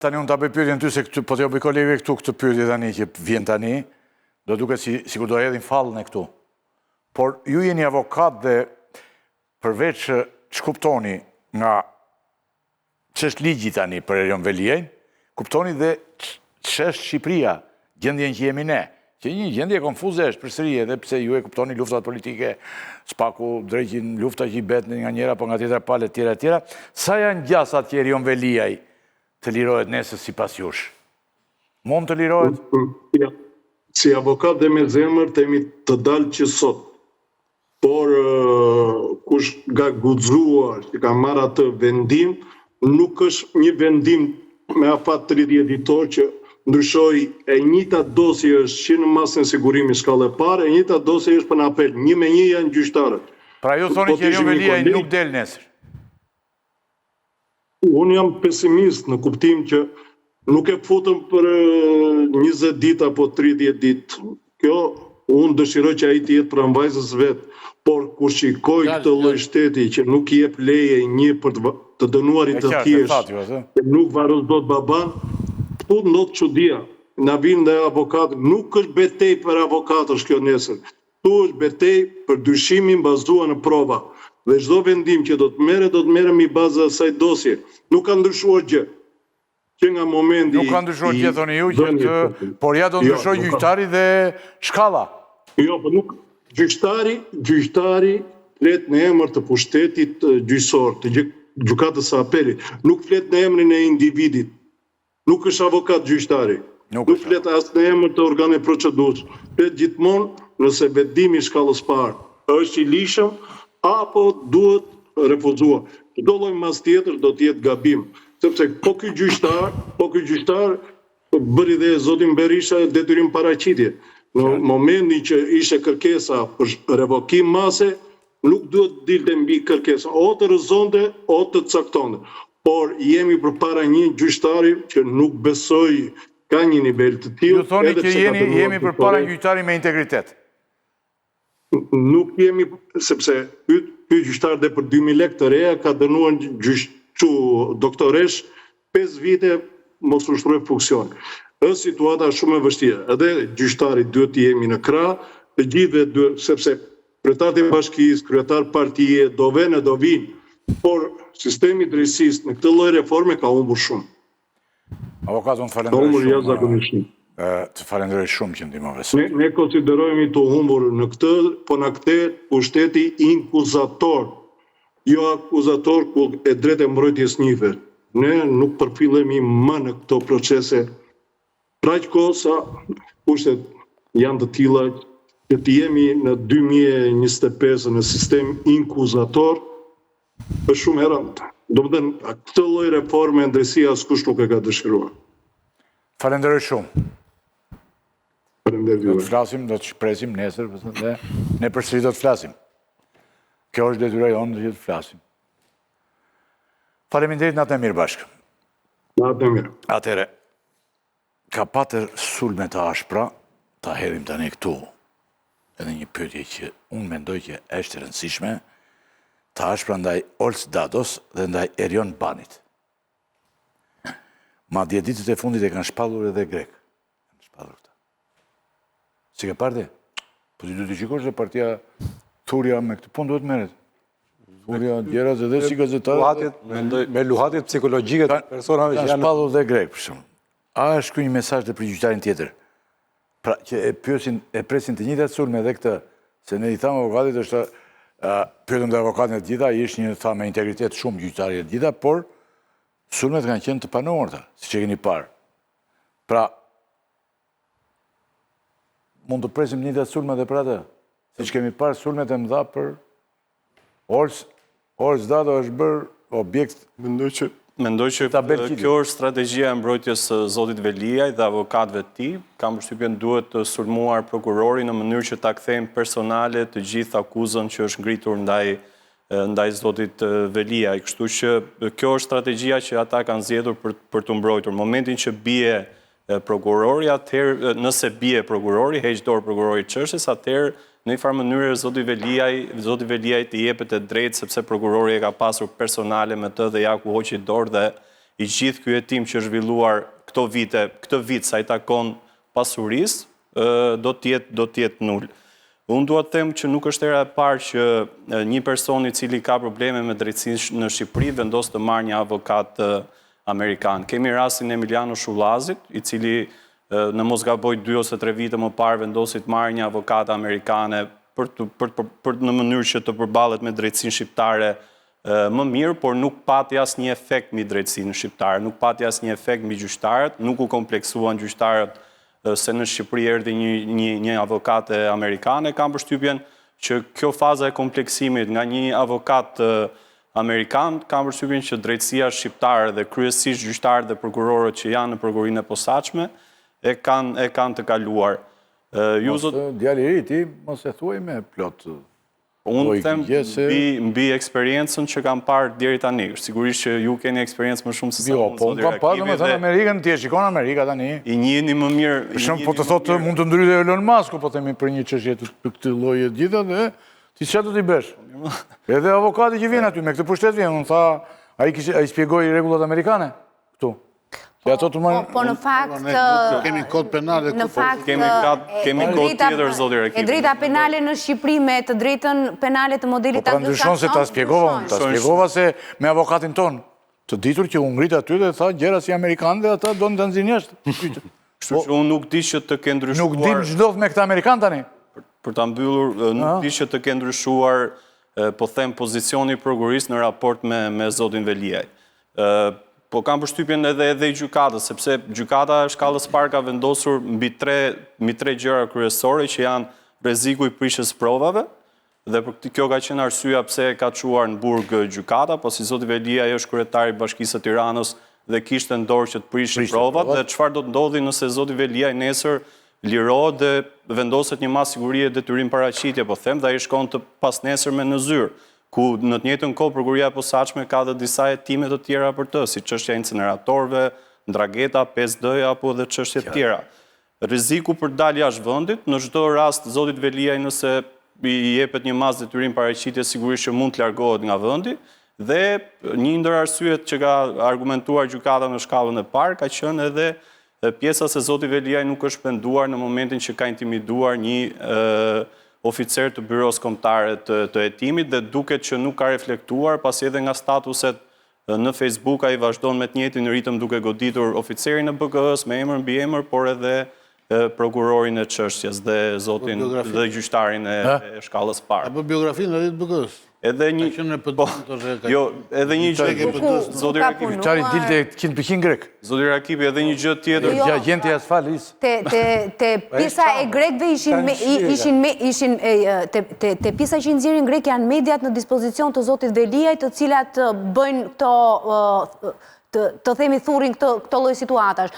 Tani unë të bëj pyetjen ty se po t'jo bëj kolegëve këtu këtë pyetje tani që vjen tani, do duket sikur do hedhin fallën e këtu. Por ju jeni avokat dhe përveç që kuptoni nga ç'është ligji tani për Erion Veliajn, kuptoni dhe ç'është Shqipëria, gjendjen që jemi ne. Që një gjendje konfuze është përsëri edhe pse ju e kuptoni luftat politike, spaku drejtin lufta që i bet nga njëra po nga tjetra palë tjera. Sa janë gjasat që Erion Veliaj të lirohet nesër sipas jush? Mund të lirohet? Si avokat dhe me zemër temi të dalë që sot. Por kush nga guxuar që ka marrë atë vendim, nuk është një vendim me afat 30 ditor që ndryshoj e njëta dosje është që në masën sigurimi shkallë e parë, e njëta dosje është për në apel, 1-1 janë gjyqtarët. Pra ju thoni që Erion Veliaj nuk del nesër? Unë jam pesimist në kuptim që nuk e futëm për 20 dit apo 30 dit. Kjo, unë dëshiroj që a i t'jetë për ambajzës vetë, por kur shikoj këtë lloj shteti që nuk jep leje një për të dënuarit të thjeshtë, nuk varos dot baban, këtu ndodh çudia. Na vinë dhe avokatë, nuk është betej për avokatësh kjo nesër. Këtu është betej për dyshimin bazuar në prova. Dhe çdo vendim që do të merret mbi bazë asaj dosje. Nuk ka ndryshuar gjë. Që nga momenti nuk ka ndryshuar gjë thoni ju, por ja do ndryshoj gjyqtari dhe shkalla. Jo, po nuk gjyqtari flet në emër të pushtetit gjyqësor, të gjykatës së apelit, nuk flet në emrin e individit. Nuk është avokat gjyqtari. Nuk flet as në emër të organeve procedurës. Flet gjithmonë nëse vendimi i shkallës parë është i lishëm apo duhet refuzuar. Çdo lloj mas tjetër do të jetë gabim, sepse po ky gjyqtar bëri dhe zotin Berisha detyrim paraqitje. Në momentin që ishte kërkesa për revokim mase, nuk duhet dilte mbi kërkesa, o të rëzonte, o të caktonte. Por jemi përpara një gjyqtari që nuk besoj ka një nivel të tillë. Ju thoni që jemi përpara një gjyqtari me integritet. Nuk jemi, sepse ky gjyqtar dhe për 2000 lekë të reja ka dënuar doktoresh 5 vite mos ushtroi funksion. Është situata shumë e vështirë. Edhe gjyqtarit duhet të jemi në krah, të gjithëve duhet, sepse kryetarët e bashkisë, kryetar partie, do vinë, por sistemi i drejtësisë në këtë lloj reforme ka humbur shumë. Avokat, unë falenderoj shumë që ndihmove. Ne konsiderojmë të humbur në këtë, po na kthehet pushteti inkuzator, jo akuzator ku e drejtë e mbrojtjes njëfër. Ne nuk përfillemi më në këto procese. Pra që kohë sa pushtet janë të tilla që të jemi në 2025 në sistem inkuzator, është shumë e rëndë. Do të thënë, këtë lloj reforme drejtësia askush nuk e ka dëshiruar. Falenderoj shumë. Falenderoj. Do të flasim, do të shpresim nesër dhe ne përsëri do të flasim. Kjo është detyra jonë që të flasim. Faleminderit, natë e mirë bashkë. Natë e mirë. Atëre, ka patër sulme të ashpra, ta hedhim tani këtu, edhe një pyetje që unë mendoj që është e rëndësishme, të ashpra ndaj Olc Dados dhe ndaj Erion Banit. Madje ditët e fundit e kanë shpallur edhe grek. Si ke parti? Po ti duhet të shikosh se partia Thuria me këtë punë duhet merret. Thuria Gjeras edhe si gazetar me luhatjet psikologjike të personave që janë shpallur dhe grek për shkak. A është ky një mesazh dhe për gjyqtarin tjetër? Pra që e presin të njëjtat sulme edhe këtë, se ne i thamë avokatit është pyetëm dhe avokatin e gjitha, ishte një tha me integritet shumë gjyqtari e gjitha, por sulmet kanë qenë të panuarta, siç e keni parë. Pra mund të presim njëjtat sulme edhe për atë. Siç kemi parë sulmet e mëdha për Olc Dado është bërë objekt. Mendoj që kjo është strategjia e mbrojtjes së zotit Veliaj dhe avokatëve të tij. Kam përshtypjen duhet të sulmuar prokurori në mënyrë që ta kthejmë personale të gjithë akuzën që është ngritur ndaj zotit Veliaj. Kështu që kjo është strategjia që ata kanë zgjedhur për të mbrojtur. Momentin që bie prokurori, atëherë nëse bie prokurori, heq dorë prokurori çështjes, atëherë në një farë mënyrë zoti Veliaj të jepet e drejtë sepse prokurori e ka pasur personale me të dhe ja ku hoqi dorë dhe i gjithë ky hetim që është zhvilluar këtë vit sa i takon pasurisë, do të jetë nul. Unë dua të them që nuk është era e parë që një person i cili ka probleme me drejtësinë në Shqipëri vendos të marrë një avokat amerikan. Kemi rastin e Emiliano Shullazit, i cili në mos gaboj 2 ose 3 vite më parë vendosi të marrë një avokat amerikane për në mënyrë që të përballet me drejtësinë shqiptare më mirë, por nuk pati asnjë efekt mbi drejtësinë shqiptare, nuk pati asnjë efekt mbi gjyqtarët, nuk u kompleksuan gjyqtarët se në Shqipëri erdhi një avokate amerikane. Kam përshtypjen që kjo faza e kompleksimit nga një avokat amerikan, kam përshtypjen që drejtësia shqiptare dhe kryesisht gjyqtarët dhe prokurorët që janë në prokurorinë e posaçme e kanë të kaluar. Djali i ri, ti mos e thuaj me plot. Unë them mbi eksperiencën që kam parë deri tani. Sigurisht që ju keni eksperiencë më shumë se sa unë. Po, unë kam parë me thënë Amerikën, ti e shikon Amerika tani. I njihni më mirë. Shumë po të thotë mund të ndryshë Elon Musk, po themi për një çështje të këtë lloji të gjitha dhe ti çfarë do t'i bësh? Edhe avokati që vjen aty me këtë pushtet vjen, unë tha, ai shpjegoi rregullat amerikane këtu. Po në fakt... Kemi kod penal dhe kemi kod tjetër, zoti Rakipi. E drejta penale në Shqipëri me të drejtën penale të modelit anglosakson. Po ndryshon se ta shpjegova se me avokatin ton, të ditur që u ngrit aty dhe tha gjëra si amerikanë dhe ata donin ta nxjerrin jashtë. Kështu që unë nuk di që të ke ndryshuar. Nuk dim ç'ndodh me këta amerikan tani. Për ta mbyllur, nuk di që të ke ndryshuar, po them, pozicioni i prokurorisë në raport me zotin Veliaj. Po kam përshtypjen edhe i gjykatës, sepse gjykata e shkallës parë ka vendosur mbi tre gjëra kryesore që janë rreziku i prishjes provave, dhe për kjo ka qenë arsyeja pse ka çuar në burg gjykata, po si zoti Veliaj është kryetari i Bashkisë së Tiranës dhe kishte në dorë që të prishte provat, dhe çfarë do të ndodhi nëse zoti Veliaj nesër lirohet dhe vendoset një mas sigurie detyrim paraqitje, po them, dhe ai shkon të pasnesërme në zyrë, ku në të njëjtën kohë prokuroria e posaçme ka dhe disa hetime të tjera për të, si çështja e incineratorëve, ndrageta, 5D apo edhe çështje të tjera. Rreziku për dalë jashtë vendit, në çdo rast zotit Veliaj nëse i jepet një mas detyrim paraqitje sigurisht që mund të largohet nga vendi, dhe një ndër arsyet që ka argumentuar gjykata në shkallën e parë ka qenë edhe pjesa se zoti Veliaj nuk është penduar në momentin që ka intimiduar një oficer të byros kombëtare të hetimit, dhe duket që nuk ka reflektuar, pasi edhe nga statuset në Facebook ai vazhdon me të njëjtin ritëm duke goditur oficerin e BK-s me emër mbi emër, por edhe prokurorin e çështjes dhe zotin dhe gjyqtarin e shkallës parë. Apo biografinë e BK-s. Edhe një edhe një gjë, zoti Rakipi, çari dilte 100% grek. Zoti Rakipi, edhe një gjë tjetër. Agenti asfalis. Te pjesa e grekëve ishin te pjesa që nxjerrin grek janë mediat në dispozicion të zotit Veliaj, të cilat bëjnë këto të themi thurin këto lloj situatash.